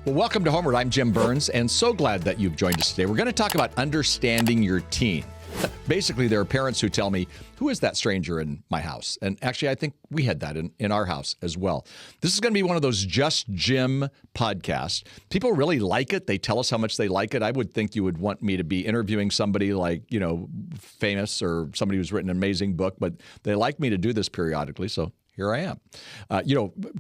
Well, welcome to HomeWord. I'm Jim Burns, and so glad that you've joined us today. We're going to talk about understanding your teen. Basically, there are parents who tell me, who is that stranger in my house? And actually, I think we had that in our house as well. This is going to be one of those Just Jim podcasts. People really like it. They tell us how much they like it. I would think you would want me to be interviewing somebody like, famous or somebody who's written an amazing book, but they like me to do this periodically, so here I am.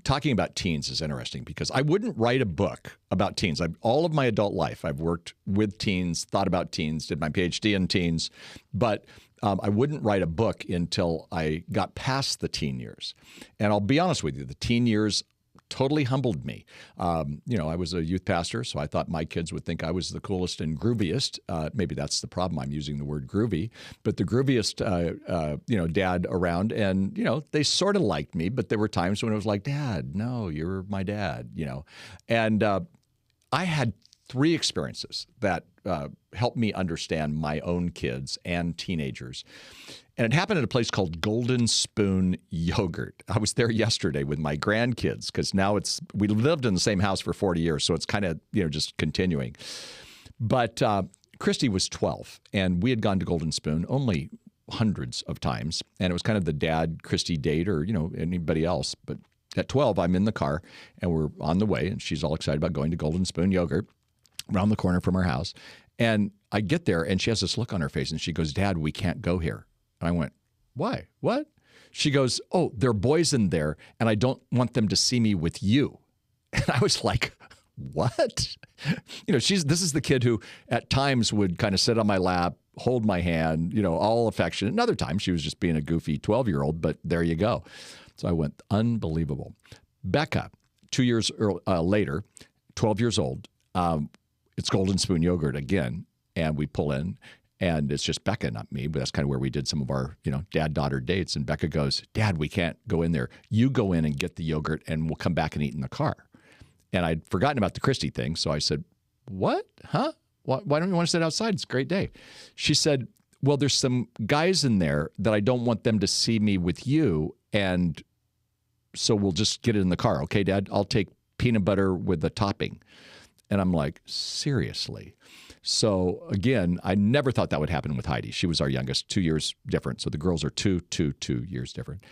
Talking about teens is interesting because I wouldn't write a book about teens. All of my adult life, I've worked with teens, thought about teens, did my PhD in teens, but I wouldn't write a book until I got past the teen years. And I'll be honest with you, the teen years totally humbled me. I was a youth pastor, so I thought my kids would think I was the coolest and grooviest. Maybe that's the problem. I'm using the word groovy, but the grooviest, dad around. And, they sort of liked me, but there were times when it was like, Dad, no, you're my dad, And I had three experiences that helped me understand my own kids and teenagers. And it happened at a place called Golden Spoon Yogurt. I was there yesterday with my grandkids because now we lived in the same house for 40 years, so it's kind of, just continuing. But Christy was 12, and we had gone to Golden Spoon only hundreds of times, and it was kind of the dad-Christy date or, anybody else. But at 12, I'm in the car, and we're on the way, and she's all excited about going to Golden Spoon Yogurt around the corner from our house. And I get there, and she has this look on her face, and she goes, Dad, we can't go here. And I went, why? What? She goes, oh, there are boys in there, and I don't want them to see me with you. And I was like, what? This is the kid who at times would kind of sit on my lap, hold my hand, all affectionate. And other times she was just being a goofy 12-year-old, but there you go. So I went, unbelievable. Becca, 2 years later, 12 years old, it's Golden Spoon Yogurt again, and we pull in. And it's just Becca, not me, but that's kind of where we did some of our, dad-daughter dates. And Becca goes, Dad, we can't go in there. You go in and get the yogurt, and we'll come back and eat in the car. And I'd forgotten about the Christy thing, so I said, what? Huh? Why don't you want to sit outside? It's a great day. She said, well, there's some guys in there that I don't want them to see me with you, and so we'll just get it in the car. Okay, Dad, I'll take peanut butter with the topping. And I'm like, seriously? So again, I never thought that would happen with Heidi. She was our youngest, 2 years different. So the girls are two years different.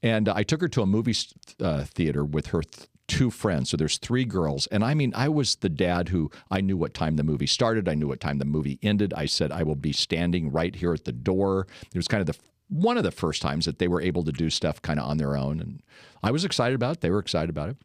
And I took her to a movie theater with her two friends. So there's three girls. And I was the dad who I knew what time the movie started. I knew what time the movie ended. I said, I will be standing right here at the door. It was kind of one of the first times that they were able to do stuff kind of on their own. And I was excited about it. They were excited about it.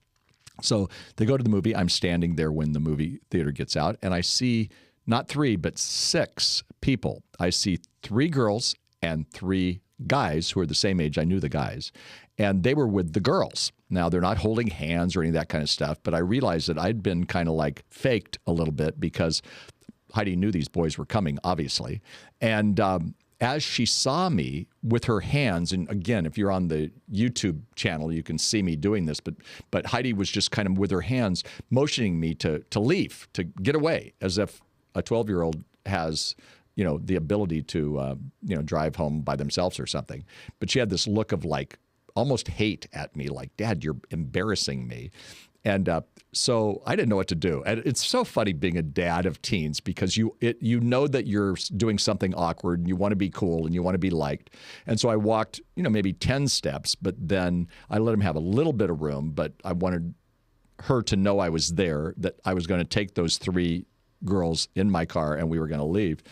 So they go to the movie. I'm standing there when the movie theater gets out. And I see not three, but six people. I see three girls and three guys who are the same age. I knew the guys. And they were with the girls. Now, they're not holding hands or any of that kind of stuff, but I realized that I'd been kind of like faked a little bit because Heidi knew these boys were coming, obviously. And as she saw me with her hands, and again, if you're on the YouTube channel, you can see me doing this, but Heidi was just kind of with her hands motioning me to leave, to get away, as if a 12-year-old has, the ability to, drive home by themselves or something. But she had this look of like almost hate at me, like, Dad, you're embarrassing me. And so I didn't know what to do. And it's so funny being a dad of teens because you know that you're doing something awkward and you want to be cool and you want to be liked. And so I walked, maybe 10 steps, but then I let him have a little bit of room, but I wanted her to know I was there, that I was going to take those three girls in my car and we were going to leave.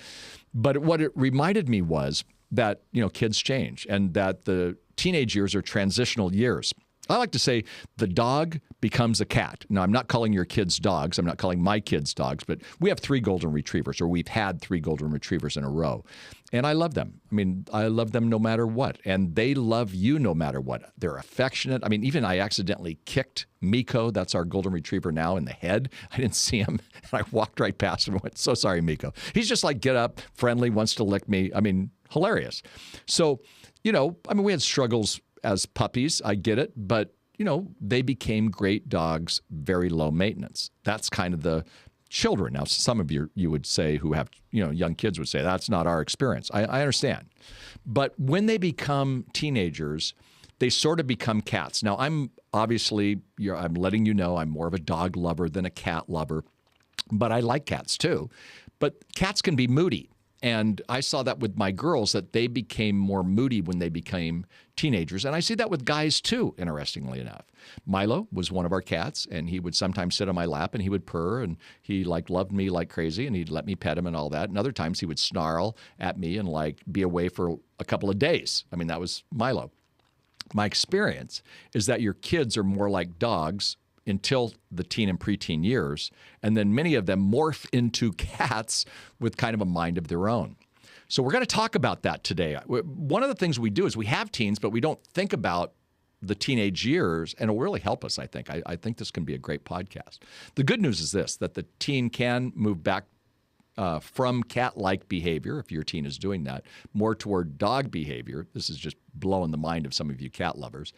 But what it reminded me was that, kids change and that the teenage years are transitional years. I like to say the dog becomes a cat. Now, I'm not calling your kids dogs. I'm not calling my kids dogs, but we have three golden retrievers, or we've had three golden retrievers in a row. And I love them. I love them no matter what. And they love you no matter what. They're affectionate. Even I accidentally kicked Miko, that's our golden retriever now, in the head. I didn't see him. And I walked right past him and went, so sorry, Miko. He's just like, get up, friendly, wants to lick me. Hilarious. So, we had struggles as puppies, I get it, but, they became great dogs, very low maintenance. That's kind of the children. Now, some of you would say who have, young kids would say, that's not our experience. I understand. But when they become teenagers, they sort of become cats. Now, I'm letting you know I'm more of a dog lover than a cat lover, but I like cats too. But cats can be moody. And I saw that with my girls, that they became more moody when they became teenagers. And I see that with guys too, interestingly enough. Milo was one of our cats, and he would sometimes sit on my lap and he would purr, and he loved me like crazy, and he'd let me pet him and all that. And other times he would snarl at me and be away for a couple of days. I mean, that was Milo. My experience is that your kids are more like dogs until the teen and preteen years, and then many of them morph into cats with kind of a mind of their own. So we're going to talk about that today. One of the things we do is we have teens, but we don't think about the teenage years, and it'll really help us, I think. I think this can be a great podcast. The good news is this, that the teen can move back from cat-like behavior, if your teen is doing that, more toward dog behavior. This is just blowing the mind of some of you cat lovers,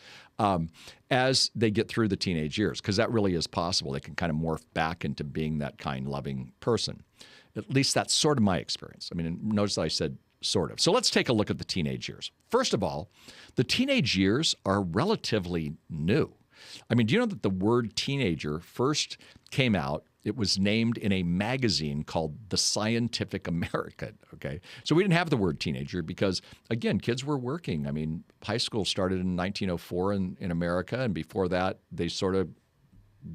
as they get through the teenage years, because that really is possible. They can kind of morph back into being that kind, loving person. At least that's sort of my experience. I mean, notice that I said sort of. So let's take a look at the teenage years. First of all, the teenage years are relatively new. I mean, do you know that the word teenager first came out? It was named in a magazine called The Scientific American, okay? So we didn't have the word teenager because, again, kids were working. I mean, high school started in 1904 in America, and before that,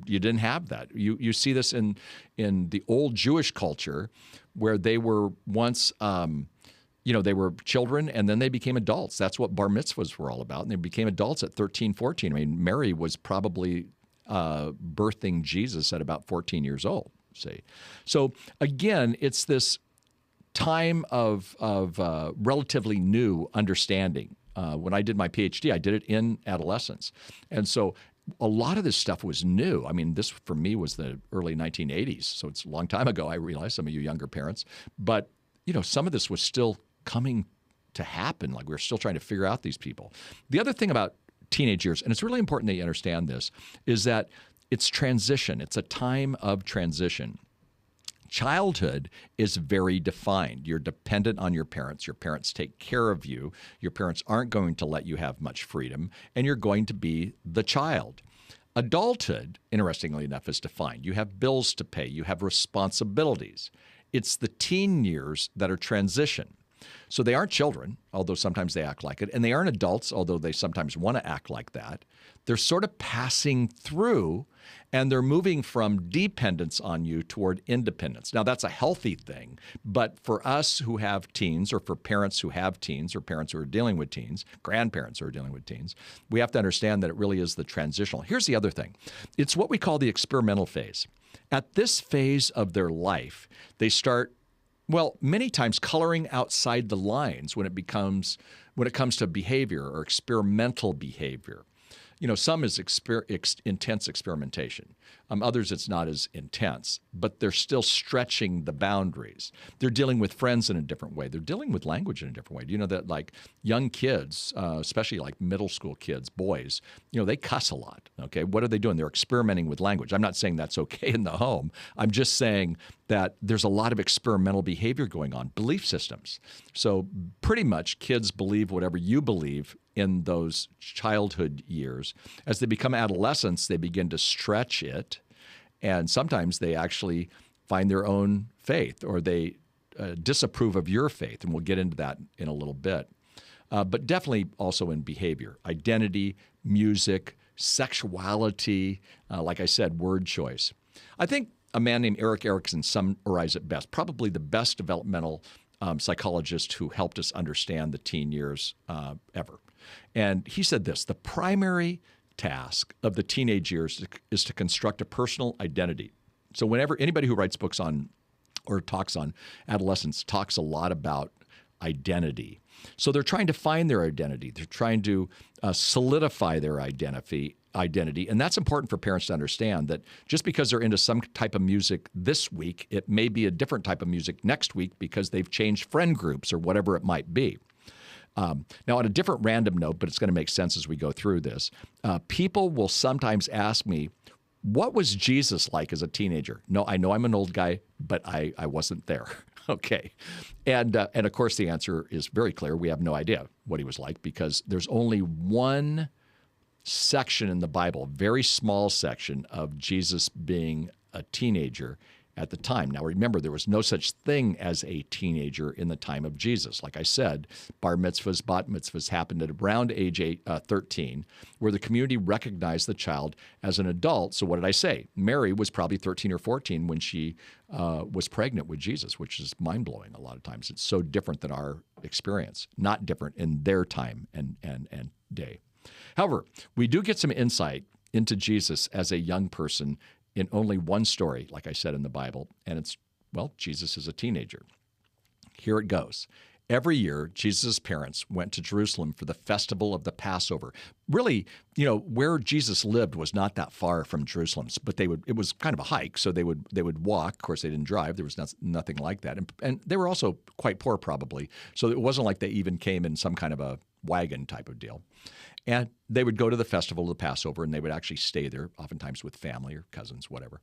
you didn't have that. You see this in the old Jewish culture where they were once they were children, and then they became adults. That's what bar mitzvahs were all about, and they became adults at 13, 14. I mean, Mary was probably birthing Jesus at about 14 years old, see. So again, it's this time of relatively new understanding. When I did my PhD, I did it in adolescence. And so a lot of this stuff was new. I mean, this for me was the early 1980s, so it's a long time ago, I realize, some of you younger parents. But, some of this was still coming to happen. We're still trying to figure out these people. The other thing about teenage years, and it's really important that you understand this, is that it's transition. It's a time of transition. Childhood is very defined. You're dependent on your parents. Your parents take care of you. Your parents aren't going to let you have much freedom, and you're going to be the child. Adulthood, interestingly enough, is defined. You have bills to pay. You have responsibilities. It's the teen years that are transition. So they aren't children, although sometimes they act like it, and they aren't adults, although they sometimes want to act like that. They're sort of passing through, and they're moving from dependence on you toward independence. Now, that's a healthy thing, but for us who have teens, or for parents who have teens, or parents who are dealing with teens, grandparents who are dealing with teens, we have to understand that it really is the transitional. Here's the other thing. It's what we call the experimental phase. At this phase of their life, they start many times coloring outside the lines when it comes to behavior or experimental behavior. Some is intense experimentation. Others, it's not as intense, but they're still stretching the boundaries. They're dealing with friends in a different way. They're dealing with language in a different way. Do you know that young kids, especially middle school kids, boys, they cuss a lot, okay? What are they doing? They're experimenting with language. I'm not saying that's okay in the home. I'm just saying that there's a lot of experimental behavior going on, belief systems. So pretty much kids believe whatever you believe in those childhood years. As they become adolescents, they begin to stretch it, and sometimes they actually find their own faith, or they disapprove of your faith, and we'll get into that in a little bit. But definitely also in behavior, identity, music, sexuality, like I said, word choice. I think a man named Erik Erikson summarized it best, probably the best developmental psychologist who helped us understand the teen years ever. And he said this: the primary task of the teenage years is to construct a personal identity. So whenever anybody who writes books on or talks on adolescence talks a lot about identity. So they're trying to find their identity. They're trying to solidify their identity. And that's important for parents to understand, that just because they're into some type of music this week, it may be a different type of music next week because they've changed friend groups or whatever it might be. Now, on a different random note, but it's going to make sense as we go through this, people will sometimes ask me, what was Jesus like as a teenager? No, I know I'm an old guy, but I wasn't there. Okay. And of course, the answer is very clear. We have no idea what he was like, because there's only one section in the Bible, very small section of Jesus being a teenager at the time. Now, remember, there was no such thing as a teenager in the time of Jesus. Like I said, bar mitzvahs, bat mitzvahs happened at around age 13, where the community recognized the child as an adult. So what did I say? Mary was probably 13 or 14 when she was pregnant with Jesus, which is mind-blowing a lot of times. It's so different than our experience, not different in their time and day. However, we do get some insight into Jesus as a young person in only one story, like I said in the Bible, and it's, well, Jesus is a teenager. Here it goes. Every year, Jesus' parents went to Jerusalem for the festival of the Passover. Really, where Jesus lived was not that far from Jerusalem, but it was kind of a hike, so they would walk. Of course, they didn't drive. There was nothing like that. And they were also quite poor, probably, so it wasn't like they even came in some kind of a wagon type of deal. And they would go to the festival of the Passover, and they would actually stay there, oftentimes with family or cousins, whatever.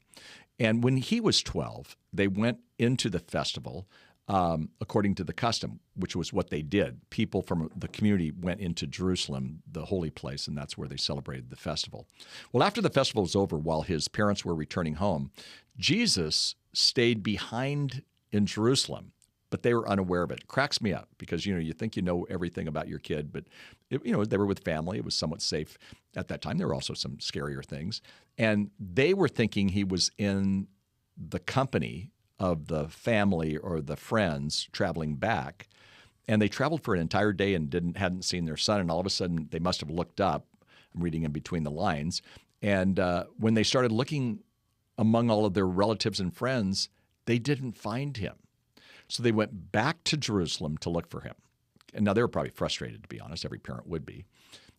And when he was 12, they went into the festival according to the custom, which was what they did. People from the community went into Jerusalem, the holy place, and that's where they celebrated the festival. Well, after the festival was over, while his parents were returning home, Jesus stayed behind in Jerusalem, but they were unaware of it. It cracks me up because, you think you know everything about your kid, but, they were with family. It was somewhat safe at that time. There were also some scarier things. And they were thinking he was in the company of the family or the friends traveling back. And they traveled for an entire day and hadn't seen their son. And all of a sudden, they must have looked up. I'm reading in between the lines. And when they started looking among all of their relatives and friends, they didn't find him. So they went back to Jerusalem to look for him. And now they were probably frustrated, to be honest. Every parent would be.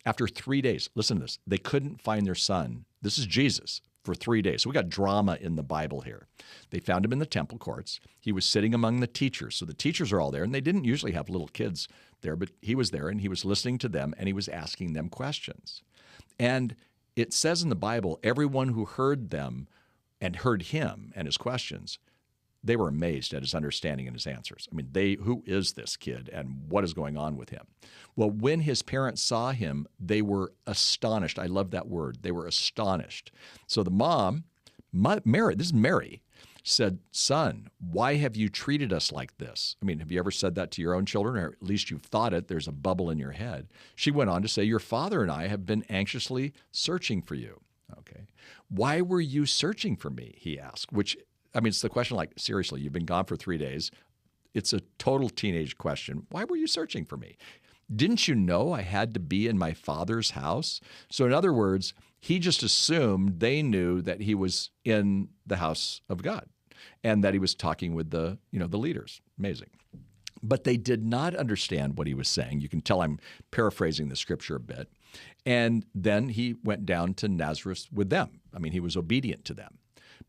After 3 days, listen to this, they couldn't find their son. This is Jesus for 3 days. So we got drama in the Bible here. They found him in the temple courts. He was sitting among the teachers. So the teachers are all there, and they didn't usually have little kids there, but he was there, and he was listening to them, and he was asking them questions. And it says in the Bible, everyone who heard them and heard him and his questions, they were amazed at his understanding and his answers. I mean, who is this kid and what is going on with him? Well, when his parents saw him, they were astonished. I love that word. They were astonished. So the mom, Mary, this is Mary, said, "Son, why have you treated us like this?" I mean, have you ever said that to your own children, or at least you've thought it? There's a bubble in your head. She went on to say, "Your father and I have been anxiously searching for you." Okay. "Why were you searching for me?" he asked, it's the question like, seriously, you've been gone for 3 days. It's a total teenage question. Why were you searching for me? Didn't you know I had to be in my father's house? So in other words, he just assumed they knew that he was in the house of God and that he was talking with the leaders. Amazing. But they did not understand what he was saying. You can tell I'm paraphrasing the scripture a bit. And then he went down to Nazareth with them. I mean, he was obedient to them.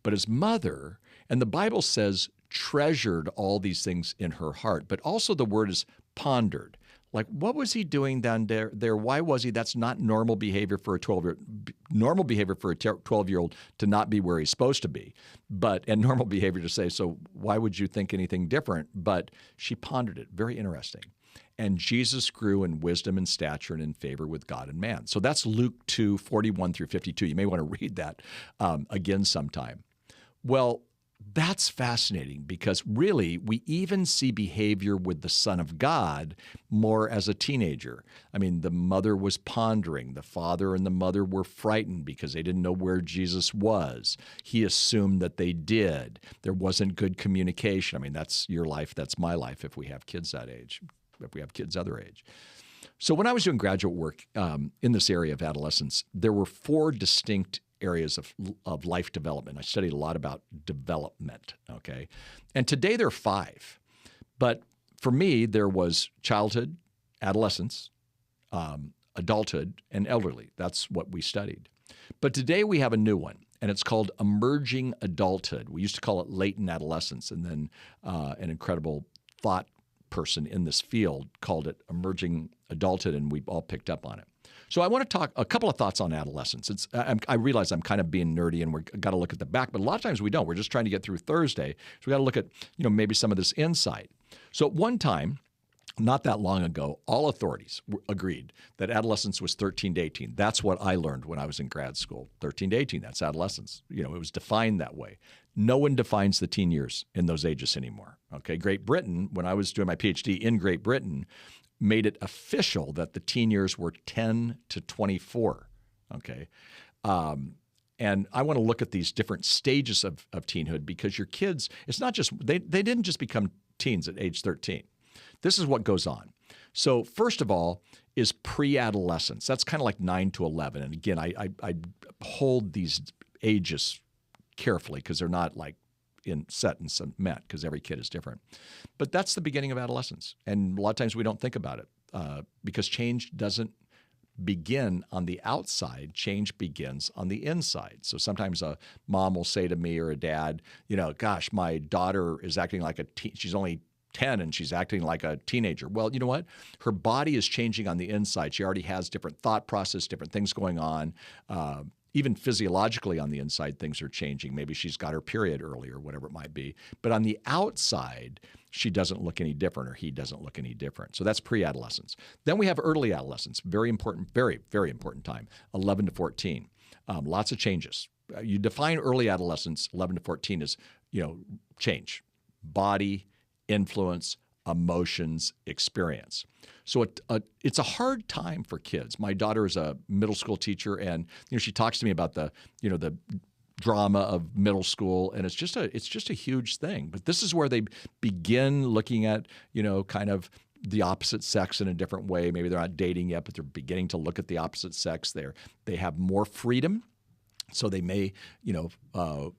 But his mother, and the Bible says, treasured all these things in her heart, but also the word is pondered. Like, what was he doing down there? Why was he? That's not normal behavior for a 12-year-old. Normal behavior for a 12-year-old to not be where he's supposed to be, and normal behavior to say, so why would you think anything different? But she pondered it. Very interesting. And Jesus grew in wisdom and stature and in favor with God and man. So that's Luke 2:41 through 52. You may want to read that again sometime. Well, that's fascinating because really we even see behavior with the Son of God more as a teenager. I mean, the mother was pondering. The father and the mother were frightened because they didn't know where Jesus was. He assumed that they did. There wasn't good communication. I mean, that's your life, that's my life if we have kids that age, if we have kids other age. So when I was doing graduate work in this area of adolescence, there were 4 distinct areas of life development. I studied a lot about development, okay? And today there are 5. But for me, there was childhood, adolescence, adulthood, and elderly. That's what we studied. But today we have a new one, and it's called emerging adulthood. We used to call it latent adolescence, and then an incredible thought person in this field called it emerging adulthood, and we all picked up on it. So I want to talk a couple of thoughts on adolescence. I realize I'm kind of being nerdy and we've got to look at the back, but a lot of times we don't. We're just trying to get through Thursday. So we got to look at, maybe some of this insight. So at one time, not that long ago, all authorities agreed that adolescence was 13 to 18. That's what I learned when I was in grad school. 13 to 18, that's adolescence. It was defined that way. No one defines the teen years in those ages anymore. Okay, Great Britain, when I was doing my PhD in Great Britain, made it official that the teen years were 10 to 24. Okay. And I want to look at these different stages of teenhood, because your kids, it's not just, they didn't just become teens at age 13. This is what goes on. So first of all is pre-adolescence. That's kind of like 9 to 11. And again, I hold these ages carefully because they're not like set and cement, because every kid is different. But that's the beginning of adolescence. And a lot of times we don't think about it because change doesn't begin on the outside. Change begins on the inside. So sometimes a mom will say to me, or a dad, gosh, my daughter is acting like she's only 10 and she's acting like a teenager. Well, you know what? Her body is changing on the inside. She already has different thought process, different things going on. Even physiologically on the inside, things are changing. Maybe she's got her period early or whatever it might be. But on the outside, she doesn't look any different, or he doesn't look any different. So that's pre-adolescence. Then we have early adolescence. Very important, very, very important time, 11 to 14. Lots of changes. You define early adolescence, 11 to 14, as, change, body, influence, emotions, experience. So it's a hard time for kids. My daughter is a middle school teacher, and she talks to me about the drama of middle school, and it's just a huge thing. But this is where they begin looking at kind of the opposite sex in a different way. Maybe they're not dating yet, but they're beginning to look at the opposite sex. They have more freedom. So they may,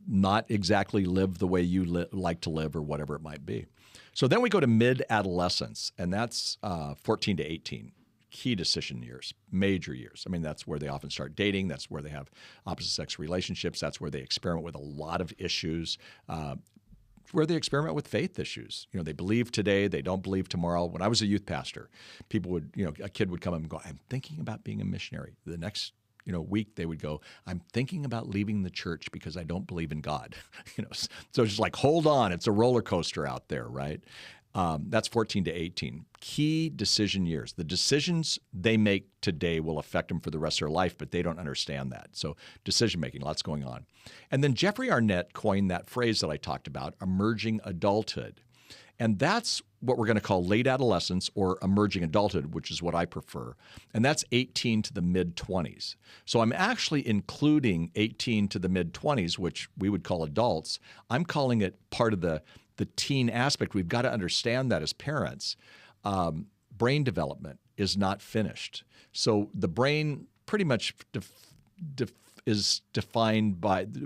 not exactly live the way you like to live, or whatever it might be. So then we go to mid-adolescence, and that's 14 to 18. Key decision years, major years. I mean, that's where they often start dating. That's where they have opposite-sex relationships. That's where they experiment with a lot of issues, where they experiment with faith issues. They believe today, they don't believe tomorrow. When I was a youth pastor, people would, a kid would come up and go, I'm thinking about being a missionary. The next week they would go, I'm thinking about leaving the church because I don't believe in God. So it's just like, hold on, it's a roller coaster out there, right? That's 14 to 18. Key decision years. The decisions they make today will affect them for the rest of their life, but they don't understand that. So decision making, lots going on. And then Jeffrey Arnett coined that phrase that I talked about, emerging adulthood. And that's what we're going to call late adolescence, or emerging adulthood, which is what I prefer. And that's 18 to the mid-20s. So I'm actually including 18 to the mid-20s, which we would call adults. I'm calling it part of the teen aspect. We've got to understand that as parents. Brain development is not finished. So the brain pretty much is defined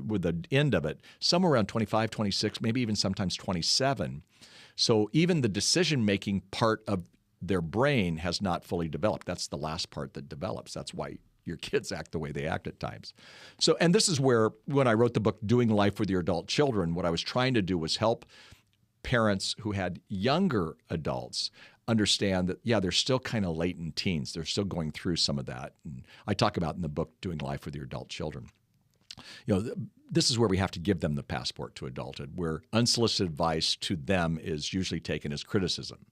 with the end of it somewhere around 25, 26, maybe even sometimes 27. So even the decision-making part of their brain has not fully developed. That's the last part that develops. That's why your kids act the way they act at times. So, and this is where, when I wrote the book, Doing Life with Your Adult Children, what I was trying to do was help parents who had younger adults understand that, they're still kind of latent teens. They're still going through some of that. And I talk about in the book, Doing Life with Your Adult Children. This is where we have to give them the passport to adulthood, where unsolicited advice to them is usually taken as criticism.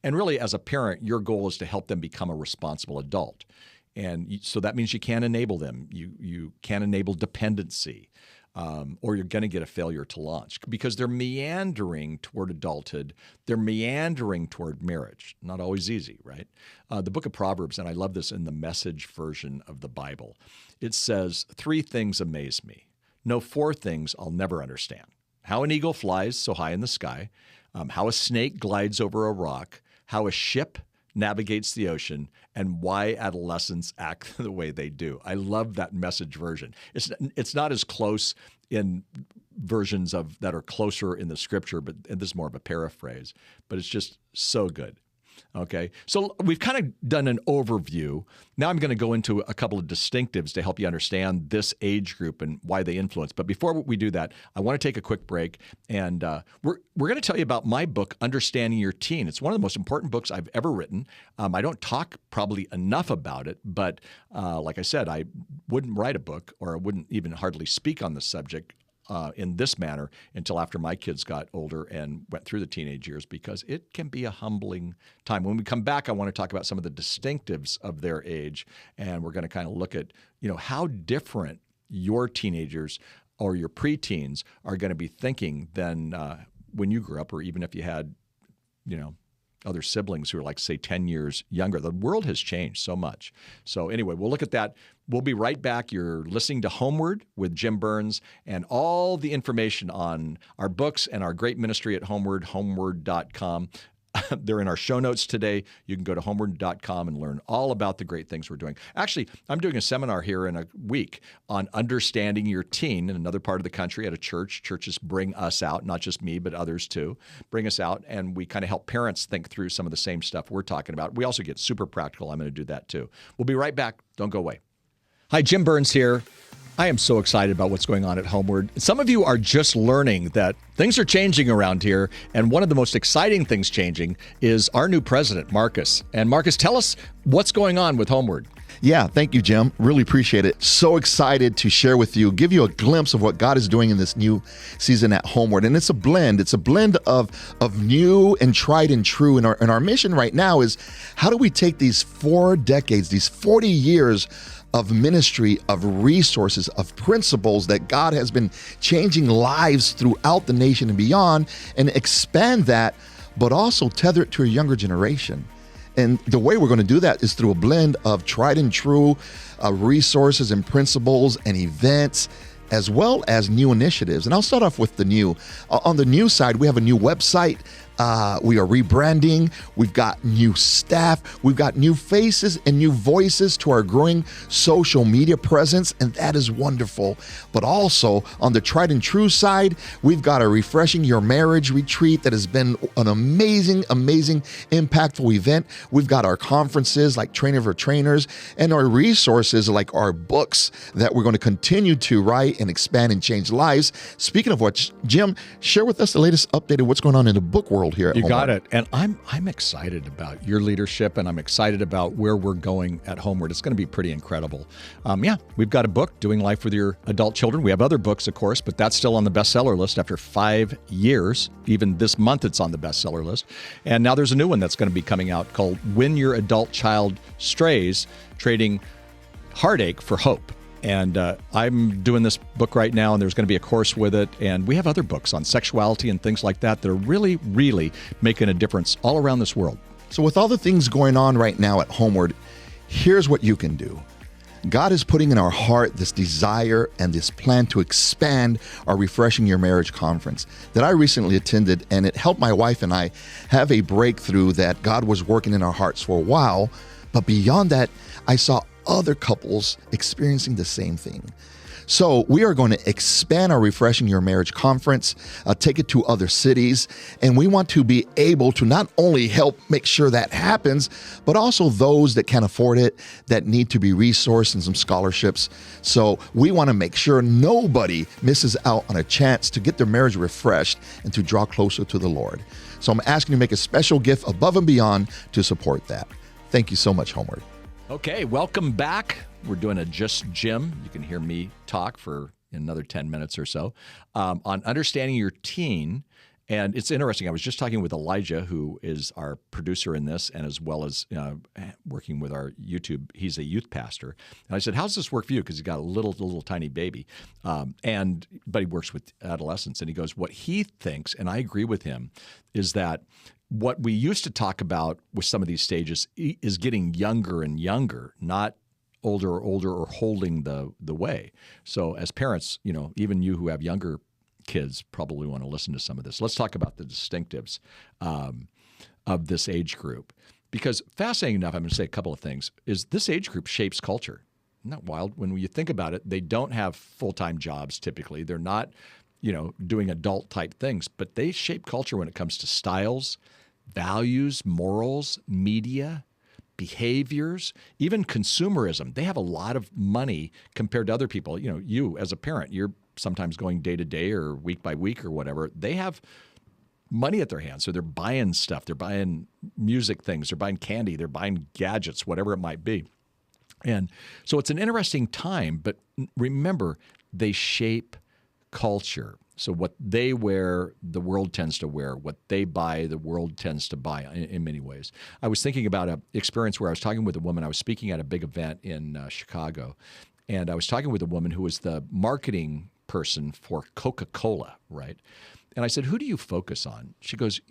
And really, as a parent, your goal is to help them become a responsible adult. And so that means you can't enable them. You can't enable dependency, or you're going to get a failure to launch, because they're meandering toward adulthood. They're meandering toward marriage. Not always easy, right? The book of Proverbs, and I love this in the Message version of the Bible, it says, 3 things amaze me. No, 4 things I'll never understand. How an eagle flies so high in the sky, how a snake glides over a rock, how a ship navigates the ocean, and why adolescents act the way they do. I love that Message version. It's not as close in versions that are closer in the scripture, but this is more of a paraphrase, but it's just so good. Okay, so we've kind of done an overview. Now I'm going to go into a couple of distinctives to help you understand this age group and why they influence. But before we do that, I want to take a quick break, and we're going to tell you about my book, Understanding Your Teen. It's one of the most important books I've ever written. I don't talk probably enough about it, but like I said, I wouldn't write a book, or I wouldn't even hardly speak on the subject in this manner until after my kids got older and went through the teenage years, because it can be a humbling time. When we come back, I want to talk about some of the distinctives of their age, and we're going to kind of look at, how different your teenagers or your preteens are going to be thinking than when you grew up, or even if you had, other siblings who are like, say, 10 years younger. The world has changed so much. So anyway, we'll look at that. We'll be right back. You're listening to HomeWord with Jim Burns, and all the information on our books and our great ministry at HomeWord, homeword.com. They're in our show notes today. You can go to homeword.com and learn all about the great things we're doing. Actually, I'm doing a seminar here in a week on understanding your teen in another part of the country at a church. Churches bring us out, not just me, but others too, bring us out, and we kind of help parents think through some of the same stuff we're talking about. We also get super practical. I'm going to do that too. We'll be right back. Don't go away. Hi, Jim Burns here. I am so excited about what's going on at HomeWord. Some of you are just learning that things are changing around here, and one of the most exciting things changing is our new president, Marcus. And Marcus, tell us what's going on with HomeWord. Yeah, thank you, Jim. Really appreciate it. So excited to share with you, give you a glimpse of what God is doing in this new season at HomeWord. And it's a blend. It's a blend of new and tried and true. And our mission right now is, how do we take these 4 decades, these 40 years of ministry, of resources, of principles that God has been changing lives throughout the nation and beyond, and expand that, but also tether it to a younger generation. And the way we're going to do that is through a blend of tried and true resources and principles and events, as well as new initiatives. And I'll start off with the new. On the new side, we have a new website. We are rebranding. We've got new staff. We've got new faces and new voices to our growing social media presence, and that is wonderful. But also on the tried and true side, we've got a Refreshing Your Marriage retreat that has been an amazing, impactful event. We've got our conferences like Trainer for Trainers, and our resources like our books that we're going to continue to write and expand and change lives. Speaking of which, Jim, share with us the latest update of what's going on in the book world here at You HomeWord. got it. And I'm excited about your leadership, and I'm excited about where we're going at HomeWord. It's going to be pretty incredible. We've got a book, Doing Life with Your Adult Children. We have other books, of course, but that's still on the bestseller list after 5 years. Even this month, it's on the bestseller list. And now there's a new one that's going to be coming out called When Your Adult Child Strays, Trading Heartache for Hope. And I'm doing this book right now, and there's going to be a course with it. And we have other books on sexuality and things like that that are really, really making a difference all around this world. So with all the things going on right now at HomeWord, here's what you can do. God is putting in our heart this desire and this plan to expand our Refreshing Your Marriage conference that I recently attended, and it helped my wife and I have a breakthrough that God was working in our hearts for a while. But beyond that, I saw other couples experiencing the same thing. So we are going to expand our Refreshing Your Marriage conference, take it to other cities, and we want to be able to not only help make sure that happens, but also those that can't afford it, that need to be resourced and some scholarships. So we want to make sure nobody misses out on a chance to get their marriage refreshed and to draw closer to the Lord. So I'm asking you to make a special gift above and beyond to support that. Thank you so much, HomeWord. Okay, welcome back. We're doing a Just Jim. You can hear me talk for another 10 minutes or so on understanding your teen. And it's interesting. I was just talking with Elijah, who is our producer in this, and as well as working with our YouTube. He's a youth pastor. And I said, how's this work for you? Because he's got a little tiny baby. But he works with adolescents. And he goes, what he thinks, and I agree with him, is that what we used to talk about with some of these stages is getting younger and younger, not older or holding the way. So as parents, even you who have younger kids probably want to listen to some of this. Let's talk about the distinctives of this age group. Because fascinating enough, I'm going to say a couple of things, is this age group shapes culture. Isn't that wild? When you think about it, they don't have full-time jobs typically. They're not doing adult type things, but they shape culture when it comes to styles, values, morals, media, behaviors, even consumerism. They have a lot of money compared to other people. You as a parent, you're sometimes going day to day or week by week or whatever. They have money at their hands. So they're buying stuff. They're buying music things. They're buying candy. They're buying gadgets, whatever it might be. And so it's an interesting time, but remember, they shape culture. So what they wear, the world tends to wear. What they buy, the world tends to buy in many ways. I was thinking about an experience where I was talking with a woman. I was speaking at a big event in Chicago, and I was talking with a woman who was the marketing person for Coca-Cola, right? And I said, who do you focus on? She goes,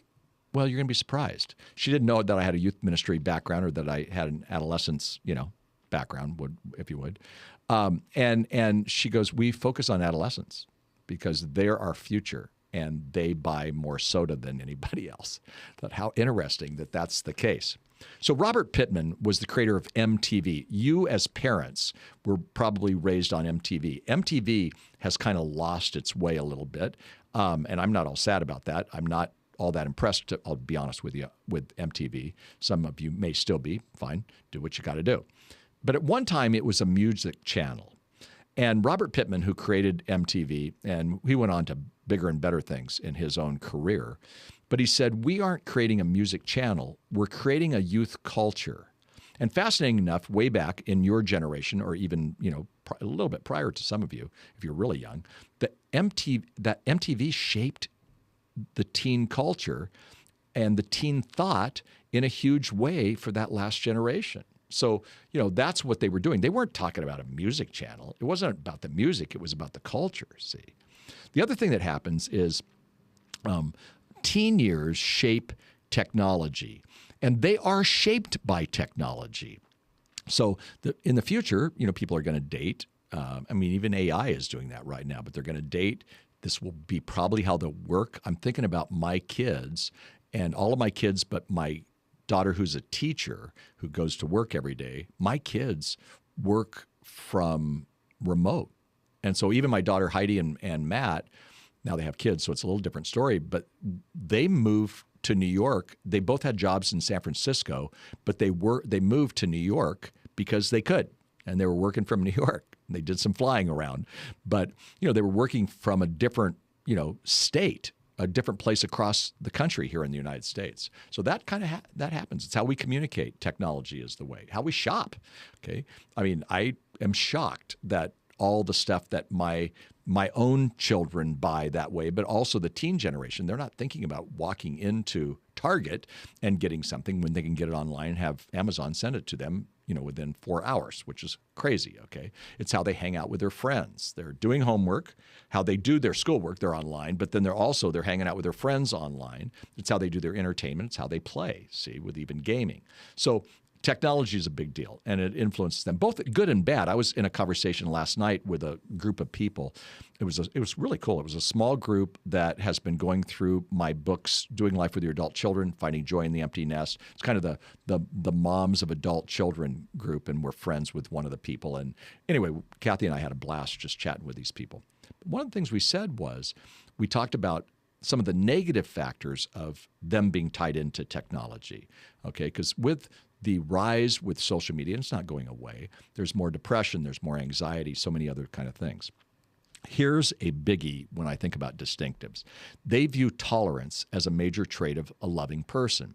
well, you're going to be surprised. She didn't know that I had a youth ministry background or that I had an adolescence, background, if you would. And she goes, we focus on adolescents because they're our future and they buy more soda than anybody else. Thought how interesting that that's the case. So Robert Pittman was the creator of MTV. You as parents were probably raised on MTV. MTV has kind of lost its way a little bit, and I'm not all sad about that. I'm not all that impressed, I'll be honest with you, with MTV. Some of you may still be. Fine, do what you got to do. But at one time, it was a music channel. And Robert Pittman, who created MTV, and he went on to bigger and better things in his own career, but he said, we aren't creating a music channel, we're creating a youth culture. And fascinating enough, way back in your generation, or even a little bit prior to some of you, if you're really young, that MTV shaped the teen culture and the teen thought in a huge way for that last generation. So, that's what they were doing. They weren't talking about a music channel. It wasn't about the music. It was about the culture, see. The other thing that happens is teen years shape technology, and they are shaped by technology. So in the future, people are going to date. Even AI is doing that right now, but they're going to date. This will be probably how they'll work. I'm thinking about my kids and all of my kids, but my daughter who's a teacher who goes to work every day, my kids work from remote. And so even my daughter Heidi and Matt, now they have kids, so it's a little different story, but they moved to New York. They both had jobs in San Francisco, but they moved to New York because they could, and they were working from New York. They did some flying around, but they were working from a different state, a different place across the country here in the United States. So that kind of that happens. It's how we communicate. Technology is the way. How we shop. Okay, I am shocked that all the stuff that my own children buy that way, but also the teen generation, they're not thinking about walking into Target and getting something when they can get it online and have Amazon send it to them, within 4 hours, which is crazy, okay? It's how they hang out with their friends. They're doing homework, how they do their schoolwork, they're online, but then they're hanging out with their friends online. It's how they do their entertainment. It's how they play, see, with even gaming. So technology is a big deal, and it influences them, both good and bad. I was in a conversation last night with a group of people. It was really cool. It was a small group that has been going through my books, Doing Life with Your Adult Children, Finding Joy in the Empty Nest. It's kind of the moms of adult children group, and we're friends with one of the people. And anyway, Kathy and I had a blast just chatting with these people. But one of the things we said was, we talked about some of the negative factors of them being tied into technology, okay? Because with the rise with social media, and it's not going away, there's more depression, there's more anxiety, so many other kind of things. Here's a biggie when I think about distinctives. They view tolerance as a major trait of a loving person.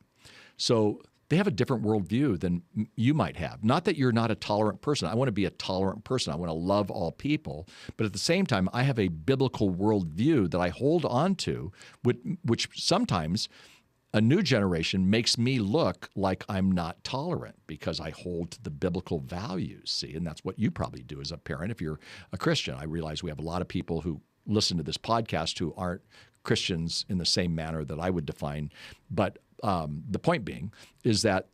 So they have a different worldview than you might have. Not that you're not a tolerant person. I want to be a tolerant person. I want to love all people. But at the same time, I have a biblical worldview that I hold on to, which sometimes a new generation makes me look like I'm not tolerant because I hold to the biblical values, see? And that's what you probably do as a parent if you're a Christian. I realize we have a lot of people who listen to this podcast who aren't Christians in the same manner that I would define. But the point being is that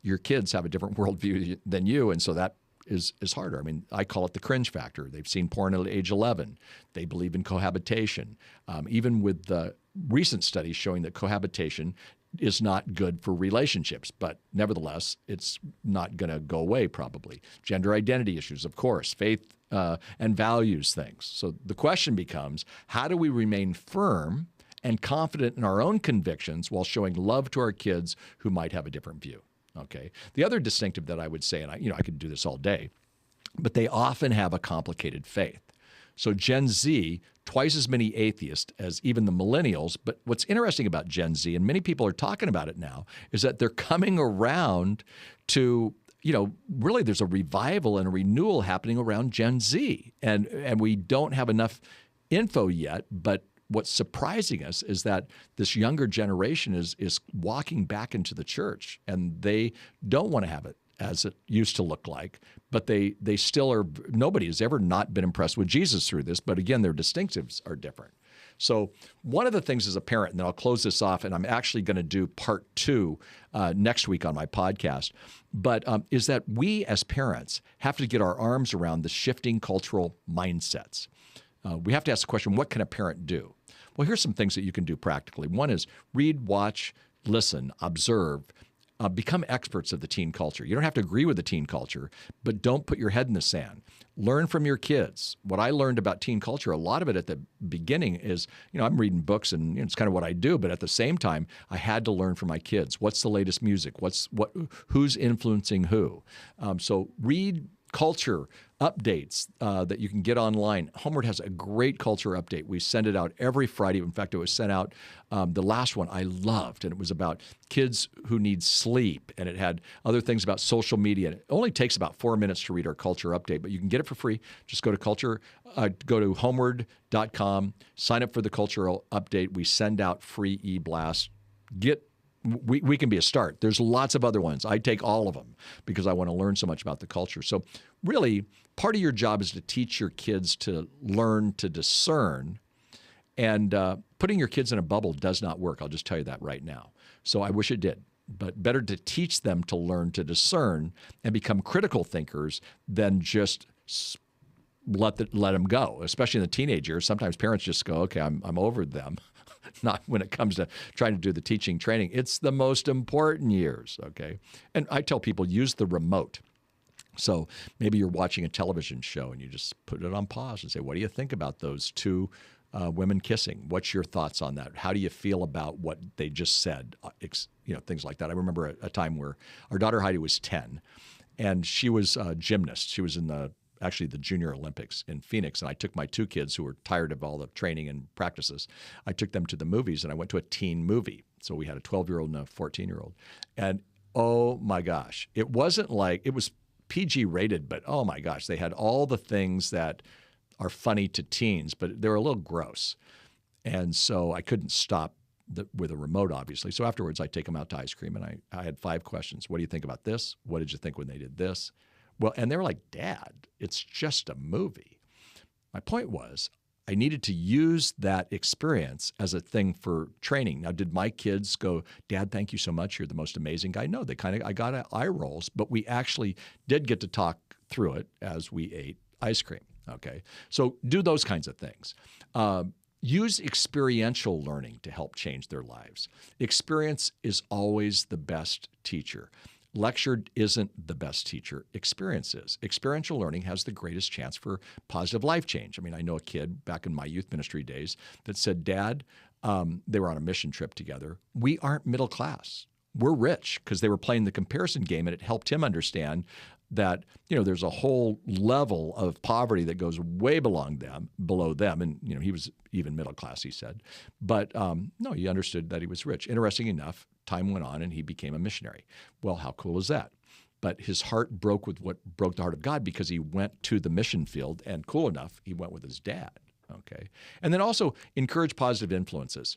your kids have a different worldview than you, and so that is harder. I call it the cringe factor. They've seen porn at age 11. They believe in cohabitation. Even with the recent studies showing that cohabitation is not good for relationships, but nevertheless, it's not going to go away probably. Gender identity issues, of course, faith and values things. So the question becomes, how do we remain firm and confident in our own convictions while showing love to our kids who might have a different view? Okay. The other distinctive that I would say, and I could do this all day, but they often have a complicated faith. So Gen Z, twice as many atheists as even the millennials. But what's interesting about Gen Z, and many people are talking about it now, is that they're coming around to, really there's a revival and a renewal happening around Gen Z. And we don't have enough info yet, but what's surprising us is that this younger generation is walking back into the church, and they don't want to have it as it used to look like, but they still are. Nobody has ever not been impressed with Jesus through this, but again, their distinctives are different. So one of the things as a parent, and then I'll close this off, and I'm actually going to do part 2 next week on my podcast, but is that we as parents have to get our arms around the shifting cultural mindsets. We have to ask the question, what can a parent do? Well, here's some things that you can do practically. One is read, watch, listen, observe, become experts of the teen culture. You don't have to agree with the teen culture, but don't put your head in the sand. Learn from your kids. What I learned about teen culture, a lot of it at the beginning is, I'm reading books and it's kind of what I do, but at the same time, I had to learn from my kids. What's the latest music? Who's influencing who? So read culture updates that you can get online. HomeWord has a great culture update. We send it out every Friday. In fact, it was sent out. The last one I loved, and it was about kids who need sleep, and it had other things about social media. It only takes about 4 minutes to read our culture update, but you can get it for free. Just go to go to homeword.com, sign up for the cultural update. We send out free e-blasts. We can be a start. There's lots of other ones. I take all of them because I want to learn so much about the culture. So really, part of your job is to teach your kids to learn to discern. And putting your kids in a bubble does not work. I'll just tell you that right now. So I wish it did. But better to teach them to learn to discern and become critical thinkers than just let them go, especially in the teenage years. Sometimes parents just go, okay, I'm over them. Not when it comes to trying to do the teaching training. It's the most important years, okay? And I tell people, use the remote. So maybe you're watching a television show and you just put it on pause and say, what do you think about those two women kissing? What's your thoughts on that? How do you feel about what they just said? Things like that. I remember a time where our daughter Heidi was 10, and she was a gymnast. She was in the Junior Olympics in Phoenix. And I took my 2 kids who were tired of all the training and practices. I took them to the movies, and I went to a teen movie. So we had a 12-year-old and a 14-year-old. And oh my gosh, it wasn't like, it was PG rated, but oh my gosh, they had all the things that are funny to teens, but they were a little gross. And so I couldn't stop with a remote, obviously. So afterwards, I take them out to ice cream, and I had 5 questions. What do you think about this? What did you think when they did this? Well, and they were like, Dad, it's just a movie. My point was, I needed to use that experience as a thing for training. Now, did my kids go, Dad, thank you so much. You're the most amazing guy? No, I got eye rolls, but we actually did get to talk through it as we ate ice cream. Okay. So do those kinds of things. Use experiential learning to help change their lives. Experience is always the best teacher. Lecture isn't the best teacher. Experience is. Experiential learning has the greatest chance for positive life change. I mean, I know a kid back in my youth ministry days that said, Dad, they were on a mission trip together. We aren't middle class. We're rich, because they were playing the comparison game, and it helped him understand that, there's a whole level of poverty that goes way below them. And, he was even middle class, he said. But no, he understood that he was rich. Interesting enough, time went on and he became a missionary. Well, how cool is that? But his heart broke with what broke the heart of God, because he went to the mission field, and cool enough, he went with his dad. Okay. And then also encourage positive influences.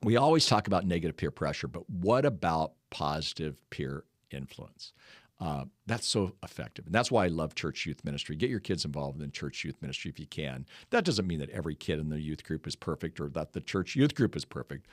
We always talk about negative peer pressure, but what about positive peer influence? That's so effective. And that's why I love church youth ministry. Get your kids involved in church youth ministry if you can. That doesn't mean that every kid in the youth group is perfect, or that the church youth group is perfect,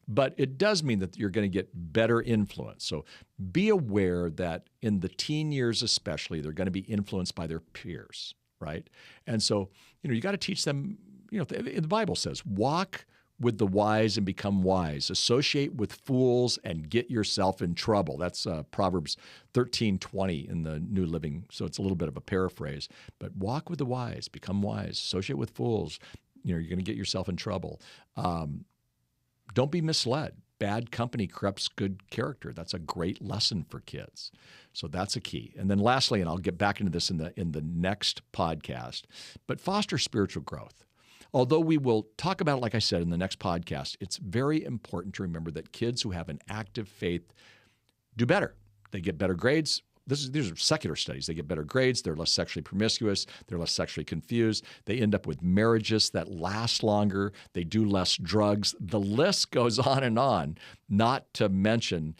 but it does mean that you're going to get better influence. So be aware that in the teen years especially, they're going to be influenced by their peers, right? And so, you got to teach them, the Bible says, walk with the wise and become wise. Associate with fools and get yourself in trouble. That's Proverbs 13:20 in the New Living. So it's a little bit of a paraphrase. But walk with the wise, become wise. Associate with fools. You're going to get yourself in trouble. Don't be misled. Bad company corrupts good character. That's a great lesson for kids. So that's a key. And then lastly, and I'll get back into this in the next podcast, but foster spiritual growth. Although we will talk about it, like I said, in the next podcast, it's very important to remember that kids who have an active faith do better. They get better grades. these are secular studies. They get better grades. They're less sexually promiscuous. They're less sexually confused. They end up with marriages that last longer. They do less drugs. The list goes on and on, not to mention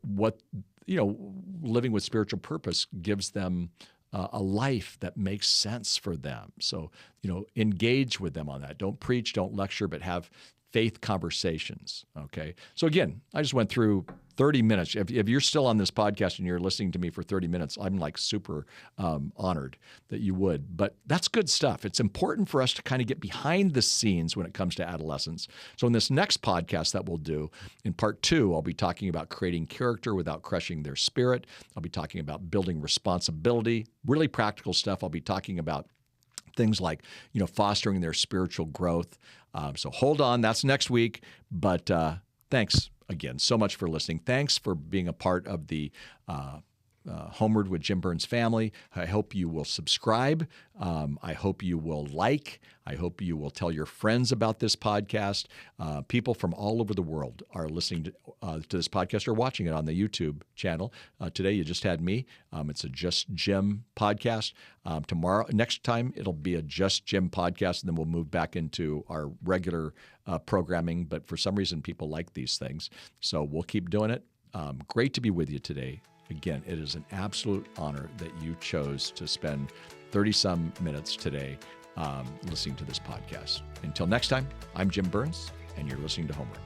what, living with spiritual purpose gives them a life that makes sense for them. So, engage with them on that. Don't preach, don't lecture, but have faith conversations, okay? So again, I just went through 30 minutes. If you're still on this podcast and you're listening to me for 30 minutes, I'm like super honored that you would. But that's good stuff. It's important for us to kind of get behind the scenes when it comes to adolescence. So in this next podcast that we'll do, in part 2, I'll be talking about creating character without crushing their spirit. I'll be talking about building responsibility, really practical stuff. I'll be talking about things like, fostering their spiritual growth. So hold on, that's next week. But thanks again so much for listening. Thanks for being a part of the HomeWord with Jim Burns family. I hope you will subscribe. I hope you will like. I hope you will tell your friends about this podcast. People from all over the world are listening to this podcast or watching it on the YouTube channel. Today, you just had me. It's a Just Jim podcast. Next time, it'll be a Just Jim podcast, and then we'll move back into our regular programming. But for some reason, people like these things. So we'll keep doing it. Great to be with you today. Again, it is an absolute honor that you chose to spend 30-some minutes today listening to this podcast. Until next time, I'm Jim Burns, and you're listening to HomeWord.